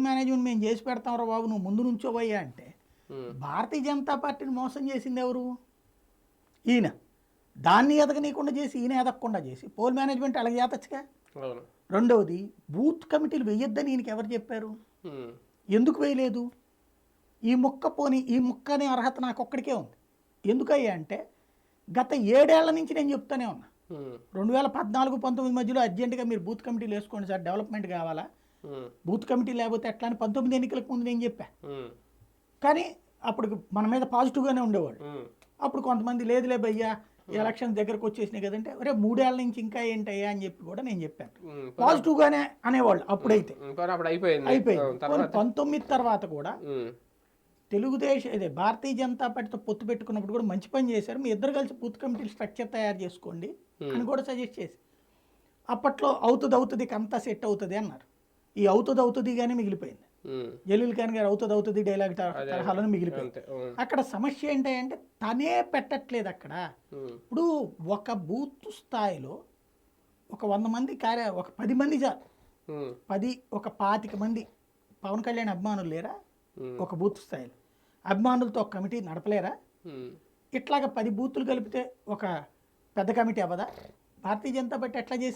Management మేము చేసి పెడతాంరా బాబు నువ్వు ముందు నుంచోవయ్యా అంటే ఉమ్, భారతీయ జనతా పార్టీని మోసం చేసింది ఎవరు? ఈయన. దాన్ని ఎదగనీయకుండా చేసి ఈయన ఎదగకుండా చేసి పోల్ మేనేజ్మెంట్ అలాగే చేతచ్చుగా. అవును. రెండవది బూత్ కమిటీలు వెయ్యొద్దని ఈయనకి ఎవరు చెప్పారు? ఉమ్, ఎందుకు వేయలేదు? ఈ ముక్క పోని ఈ ముక్క అనే అర్హత నాకు ఒక్కడికే ఉంది. ఎందుకయ్యా అంటే గత 7 ఏళ్ల నుంచి నేను చెప్తానే ఉన్నా. ఉమ్, 2014-19 మధ్యలో అర్జెంటుగా మీరు బూత్ కమిటీలు వేసుకోండి సార్, డెవలప్మెంట్ కావాలా, ఉమ్, బూత్ కమిటీ లేకపోతే ఎట్లా అని 19 ఎన్నికలకు ముందు నేను చెప్పా. ఉమ్, కానీ అప్పుడు మన మీద పాజిటివ్గానే ఉండేవాడు. ఉమ్, అప్పుడు కొంతమంది లేదులే భయ్యా ఎలక్షన్ దగ్గరకు వచ్చేసినాయి కదంటే అరే 3 ఏళ్ల నుంచి ఇంకా ఏంటయ్యా అని చెప్పి కూడా నేను చెప్పాను. ఉమ్, పాజిటివ్గానే అనేవాళ్ళు అప్పుడైతే. పోనీ అప్పుడు అయిపోయింది. అయిపోయింది. తర్వాత 19 తర్వాత కూడా ఉమ్, తెలుగుదేశం ఇదే భారతీయ జనతా పార్టీతో పొత్తు పెట్టుకున్నప్పుడు కూడా మంచి పని చేశారు. మీ ఇద్దరు కలిసి బూత్ కమిటీ స్ట్రక్చర్ తయారు చేసుకోండి అని కూడా సజెస్ట్ చేసి అప్పట్లో అవుతుంది అంతా సెట్ అవుతుంది అన్నారు. ఈ అవుతుందిగానే మిగిలిపోయింది. ఉమ్, జలీల్ ఖాన్ గారు అవుతుంది డైలాగ్ తరహాలను మిగిలిపోయింది. అంతే. ఉమ్, అక్కడ సమస్య ఏంటంటే తనే పెట్టట్లేదు అక్కడ. ఉమ్, ఇప్పుడు ఒక బూత్ స్థాయిలో ఒక 100 మంది ఒక 10 మంది చాలు. ఉమ్, 10 ఒక 25 మంది పవన్ కళ్యాణ్ అభిమానులు లేరా? ఉమ్, ఒక బూత్ స్థాయిలో అభిమానులతో ఒక కమిటీ నడపలేరా? ఉమ్, ఇట్లాగా 10 బూతులు కలిపితే ఒక పెద్ద కమిటీ అవ్వదా? భారతీయ జనతా పార్టీ ఎట్లా చేసి